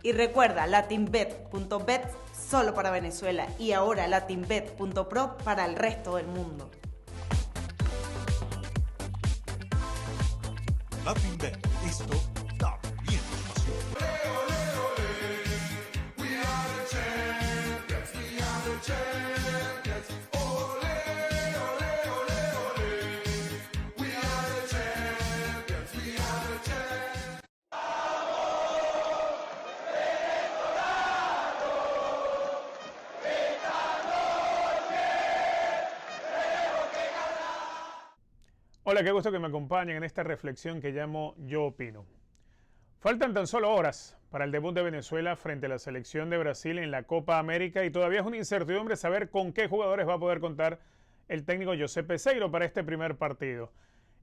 Y recuerda, latinbet.bet solo para Venezuela y ahora latinbet.pro para el resto del mundo. LatinBet, esto también es pasión. Hola, qué gusto que me acompañen en esta reflexión que llamo Yo Opino. Faltan tan solo horas para el debut de Venezuela frente a la selección de Brasil en la Copa América y todavía es una incertidumbre saber con qué jugadores va a poder contar el técnico José Peseiro para este primer partido.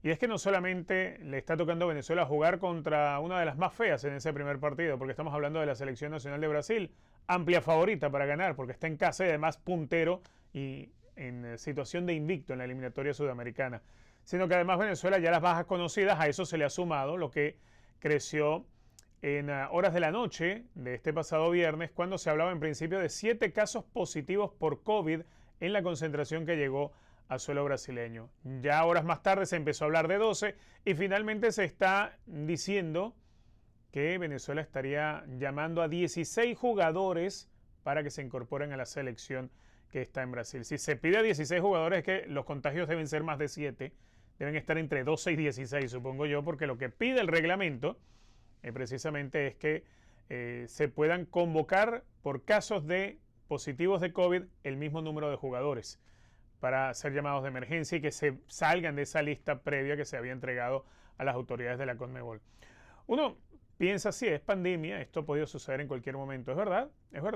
Y es que no solamente le está tocando a Venezuela jugar contra una de las más feas en ese primer partido, porque estamos hablando de la Selección Nacional de Brasil, amplia favorita para ganar, porque está en casa y además puntero y en situación de invicto en la eliminatoria sudamericana, sino que además Venezuela ya las bajas conocidas, a eso se le ha sumado lo que creció en horas de la noche de este pasado viernes, cuando se hablaba en principio de 7 casos positivos por COVID en la concentración que llegó a suelo brasileño. Ya horas más tarde se empezó a hablar de 12 y finalmente se está diciendo que Venezuela estaría llamando a 16 jugadores para que se incorporen a la selección que está en Brasil. Si se pide a 16 jugadores es que los contagios deben ser más de 7, deben estar entre 12 y 16, supongo yo, porque lo que pide el reglamento precisamente es que se puedan convocar por casos de positivos de COVID el mismo número de jugadores para ser llamados de emergencia y que se salgan de esa lista previa que se había entregado a las autoridades de la CONMEBOL. Uno piensa, sí, es pandemia, esto ha podido suceder en cualquier momento, es verdad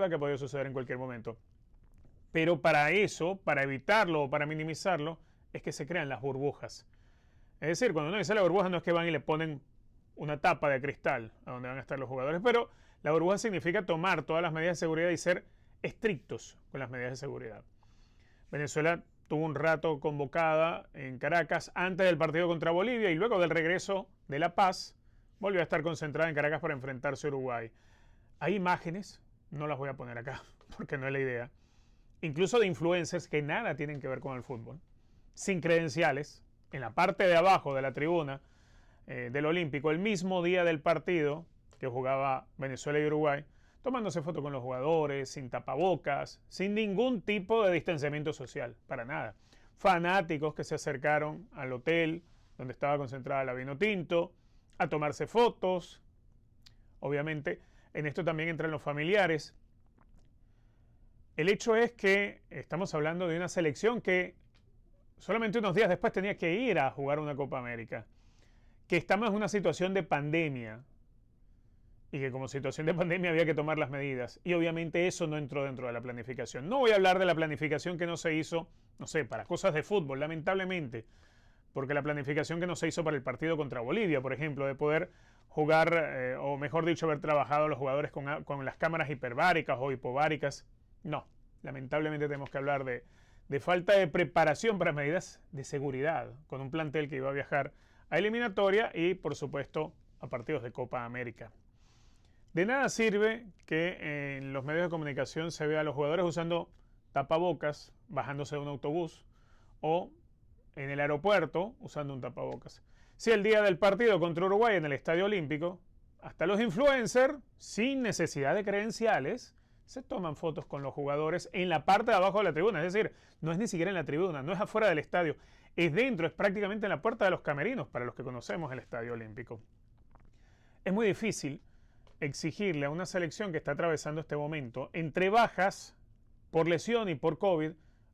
que ha podido suceder en cualquier momento, pero para eso, para evitarlo o para minimizarlo, es que se crean las burbujas. Es decir, cuando uno dice la burbuja no es que van y le ponen una tapa de cristal a donde van a estar los jugadores, pero la burbuja significa tomar todas las medidas de seguridad y ser estrictos con las medidas de seguridad. Venezuela tuvo un rato convocada en Caracas antes del partido contra Bolivia y luego del regreso de La Paz volvió a estar concentrada en Caracas para enfrentarse a Uruguay. Hay imágenes, no las voy a poner acá porque no es la idea, incluso de influencers que nada tienen que ver con el fútbol, sin credenciales, en la parte de abajo de la tribuna del Olímpico, el mismo día del partido que jugaba Venezuela y Uruguay, tomándose foto con los jugadores, sin tapabocas, sin ningún tipo de distanciamiento social, para nada. Fanáticos que se acercaron al hotel donde estaba concentrada la Vinotinto a tomarse fotos. Obviamente, en esto también entran los familiares. El hecho es que estamos hablando de una selección que solamente unos días después tenía que ir a jugar una Copa América, que estamos en una situación de pandemia y que como situación de pandemia había que tomar las medidas y obviamente eso no entró dentro de la planificación. No voy a hablar de la planificación que no se hizo, no sé, para cosas de fútbol, lamentablemente, porque la planificación que no se hizo para el partido contra Bolivia, por ejemplo, de poder jugar, o mejor dicho, haber trabajado los jugadores con las cámaras hiperbáricas o hipobáricas, no, lamentablemente tenemos que hablar de falta de preparación para medidas de seguridad, con un plantel que iba a viajar a eliminatoria y, por supuesto, a partidos de Copa América. De nada sirve que en los medios de comunicación se vea a los jugadores usando tapabocas, bajándose de un autobús, o en el aeropuerto usando un tapabocas. Si el día del partido contra Uruguay en el Estadio Olímpico, hasta los influencers, sin necesidad de credenciales, se toman fotos con los jugadores en la parte de abajo de la tribuna. Es decir, no es ni siquiera en la tribuna, no es afuera del estadio, es dentro, es prácticamente en la puerta de los camerinos, para los que conocemos el Estadio Olímpico. Es muy difícil exigirle a una selección que está atravesando este momento, entre bajas, por lesión y por COVID,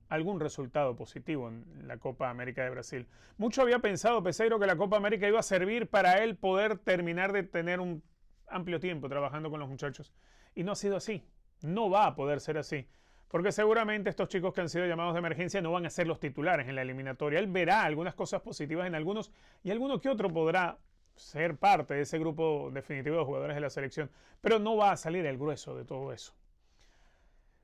algún resultado positivo en la Copa América de Brasil. Mucho había pensado Peseiro que la Copa América iba a servir para él poder terminar de tener un amplio tiempo trabajando con los muchachos. Y no ha sido así. No va a poder ser así. Porque seguramente estos chicos que han sido llamados de emergencia no van a ser los titulares en la eliminatoria. Él verá algunas cosas positivas en algunos y alguno que otro podrá ser parte de ese grupo definitivo de jugadores de la selección. Pero no va a salir el grueso de todo eso.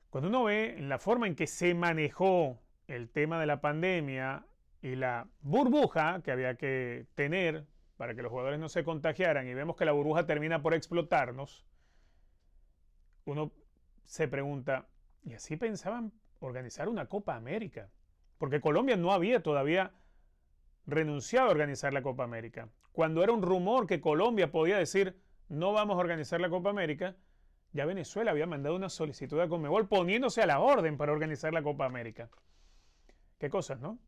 Cuando uno ve la forma en que se manejó el tema de la pandemia y la burbuja que había que tener para que los jugadores no se contagiaran y vemos que la burbuja termina por explotarnos, uno se pregunta, ¿y así pensaban organizar una Copa América? Porque Colombia no había todavía renunciado a organizar la Copa América. Cuando era un rumor que Colombia podía decir, no vamos a organizar la Copa América, ya Venezuela había mandado una solicitud a Conmebol poniéndose a la orden para organizar la Copa América. Qué cosas, ¿no?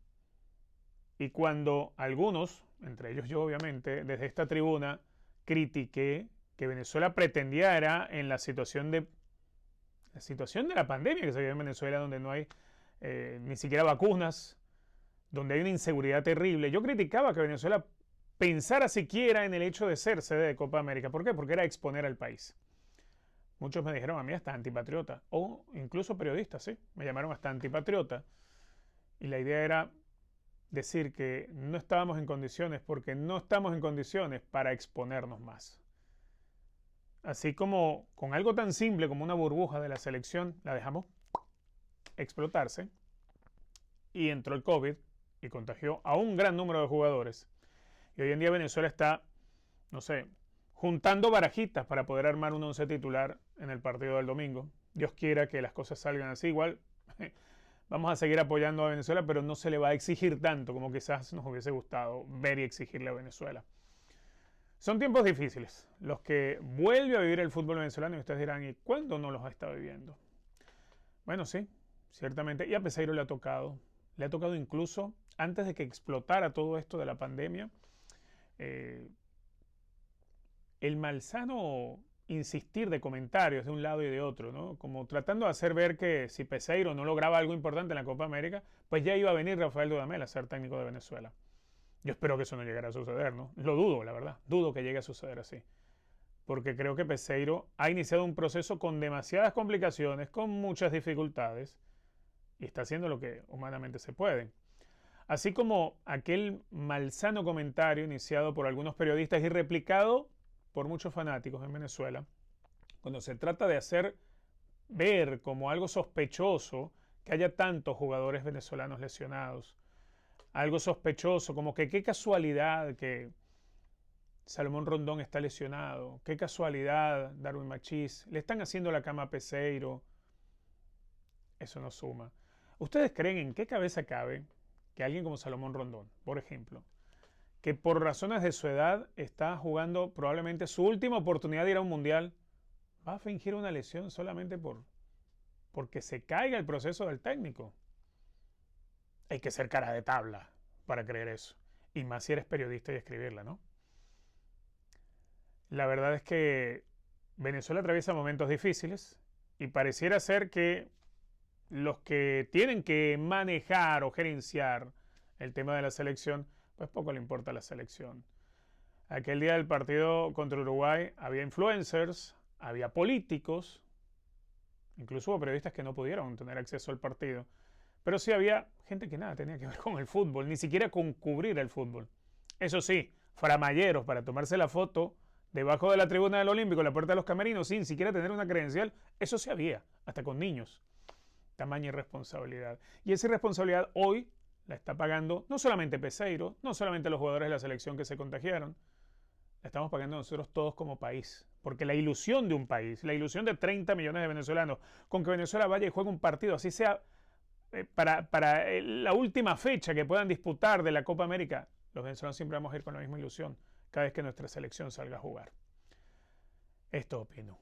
Y cuando algunos, entre ellos yo obviamente, desde esta tribuna critiqué que Venezuela pretendía era en la situación de la pandemia que se vive en Venezuela, donde no hay ni siquiera vacunas, donde hay una inseguridad terrible. Yo criticaba que Venezuela pensara siquiera en el hecho de ser sede de Copa América. ¿Por qué? Porque era exponer al país. Muchos me dijeron a mí hasta antipatriota, o incluso periodistas, sí, me llamaron hasta antipatriota. Y la idea era decir que no estábamos en condiciones, porque no estamos en condiciones para exponernos más. Así como con algo tan simple como una burbuja de la selección, la dejamos explotarse y entró el COVID y contagió a un gran número de jugadores. Y hoy en día Venezuela está, no sé, juntando barajitas para poder armar un once titular en el partido del domingo. Dios quiera que las cosas salgan así. Igual vamos a seguir apoyando a Venezuela, pero no se le va a exigir tanto como quizás nos hubiese gustado ver y exigirle a Venezuela. Son tiempos difíciles los que vuelve a vivir el fútbol venezolano y ustedes dirán, ¿y cuándo no los ha estado viviendo? Bueno, sí, ciertamente. Y a Peseiro le ha tocado incluso antes de que explotara todo esto de la pandemia, el malsano insistir de comentarios de un lado y de otro, ¿no? Como tratando de hacer ver que si Peseiro no lograba algo importante en la Copa América, pues ya iba a venir Rafael Dudamel a ser técnico de Venezuela. Yo espero que eso no llegara a suceder, ¿no? Lo dudo, la verdad. Dudo que llegue a suceder así. Porque creo que Peseiro ha iniciado un proceso con demasiadas complicaciones, con muchas dificultades, y está haciendo lo que humanamente se puede. Así como aquel malsano comentario iniciado por algunos periodistas y replicado por muchos fanáticos en Venezuela, cuando se trata de hacer ver como algo sospechoso que haya tantos jugadores venezolanos lesionados, algo sospechoso como que qué casualidad que Salomón Rondón está lesionado, qué casualidad Darwin Machís, le están haciendo la cama a Peseiro, eso no suma. ¿Ustedes creen en qué cabeza cabe que alguien como Salomón Rondón, por ejemplo, que por razones de su edad está jugando probablemente su última oportunidad de ir a un mundial, va a fingir una lesión solamente porque se caiga el proceso del técnico? Hay que ser cara de tabla para creer eso. Y más si eres periodista y escribirla, ¿no? La verdad es que Venezuela atraviesa momentos difíciles y pareciera ser que los que tienen que manejar o gerenciar el tema de la selección, pues poco le importa la selección. Aquel día del partido contra Uruguay había influencers, había políticos, incluso hubo periodistas que no pudieron tener acceso al partido. Pero sí había gente que nada tenía que ver con el fútbol, ni siquiera con cubrir el fútbol. Eso sí, framalleros para tomarse la foto debajo de la tribuna del Olímpico, en la puerta de los camerinos, sin siquiera tener una credencial, eso sí había, hasta con niños. Tamaña irresponsabilidad. Y esa irresponsabilidad hoy la está pagando no solamente Peseiro, no solamente los jugadores de la selección que se contagiaron, la estamos pagando nosotros todos como país. Porque la ilusión de un país, la ilusión de 30 millones de venezolanos, con que Venezuela vaya y juegue un partido, así sea para la última fecha que puedan disputar de la Copa América, los venezolanos siempre vamos a ir con la misma ilusión cada vez que nuestra selección salga a jugar. Esto opino.